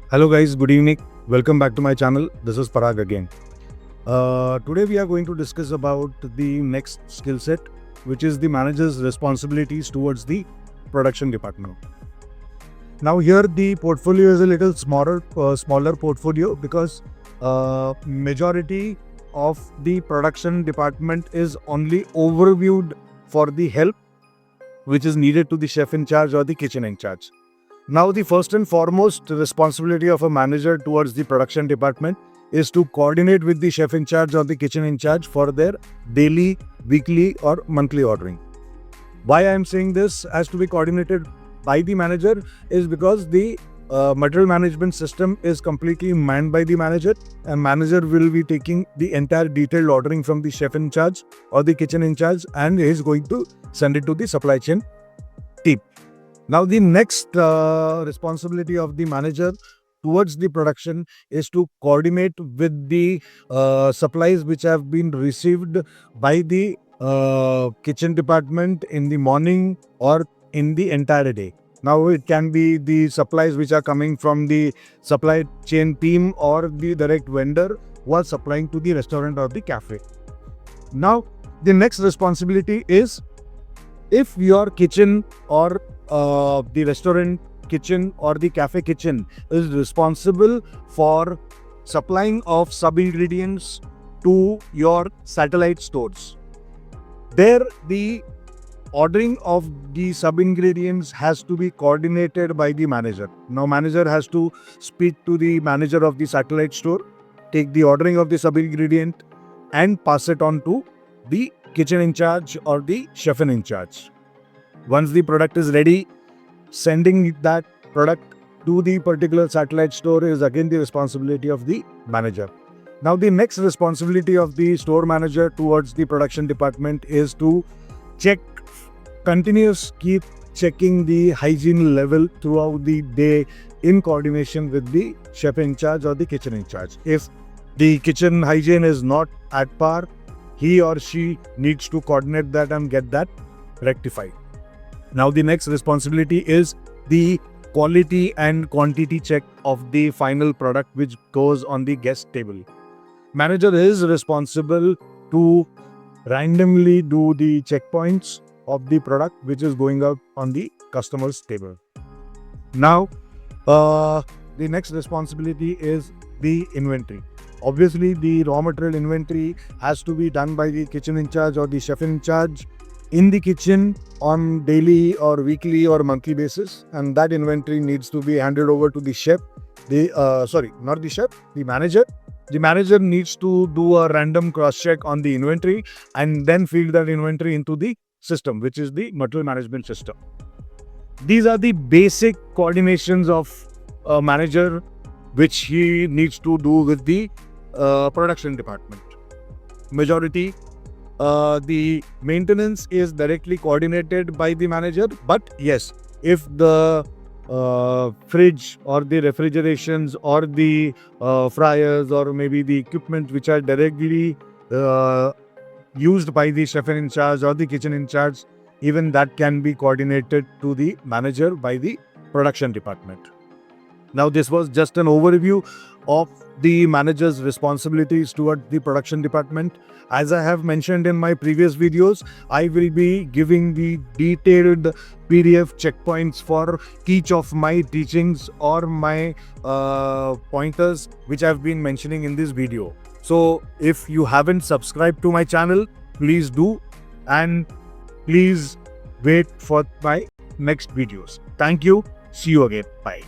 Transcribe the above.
Hello guys, good evening. Welcome back to my channel. This is Parag again. Today we are going to discuss about the next skill set, which is the manager's responsibilities towards the production department. Now here the portfolio is a little smaller portfolio because majority of the production department is only overviewed for the help which is needed to the chef in charge or the kitchen in charge. Now, the first and foremost responsibility of a manager towards the production department is to coordinate with the chef in charge or the kitchen in charge for their daily, weekly or monthly ordering. Why I am saying this has to be coordinated by the manager is because the material management system is completely manned by the manager, and manager will be taking the entire detailed ordering from the chef in charge or the kitchen in charge and is going to send it to the supply chain team. Now, the next responsibility of the manager towards the production is to coordinate with the supplies which have been received by the kitchen department in the morning or in the entire day. Now, it can be the supplies which are coming from the supply chain team or the direct vendor who are supplying to the restaurant or the cafe. Now, the next responsibility is if your kitchen or the restaurant kitchen or the cafe kitchen is responsible for supplying of sub-ingredients to your satellite stores. There, the ordering of the sub-ingredients has to be coordinated by the manager. Now, manager has to speak to the manager of the satellite store, take the ordering of the sub-ingredient and pass it on to the kitchen in charge or the chef in charge. Once the product is ready, sending that product to the particular satellite store is again the responsibility of the manager. Now, the next responsibility of the store manager towards the production department is to keep checking the hygiene level throughout the day in coordination with the chef in charge or the kitchen in charge. If the kitchen hygiene is not at par, he or she needs to coordinate that and get that rectified. Now, the next responsibility is the quality and quantity check of the final product which goes on the guest table. Manager is responsible to randomly do the checkpoints of the product which is going up on the customer's table. Now, the next responsibility is the inventory. Obviously, the raw material inventory has to be done by the kitchen in charge or the chef in charge in the kitchen on daily or weekly or monthly basis, and that inventory needs to be handed over to the chef. The manager. The manager needs to do a random cross check on the inventory and then feed that inventory into the system, which is the material management system. These are the basic coordinations of a manager which he needs to do with the production department. Majority the maintenance is directly coordinated by the manager, but yes, if the fridge or the refrigerations or the fryers or maybe the equipment which are directly used by the chef in charge or the kitchen in charge, even that can be coordinated to the manager by the production department. Now, this was just an overview of the manager's responsibilities toward the production department. As I have mentioned in my previous videos, I will be giving the detailed PDF checkpoints for each of my teachings or my pointers which I have been mentioning in this video. So, if you haven't subscribed to my channel, please do, and please wait for my next videos. Thank you. See you again. Bye.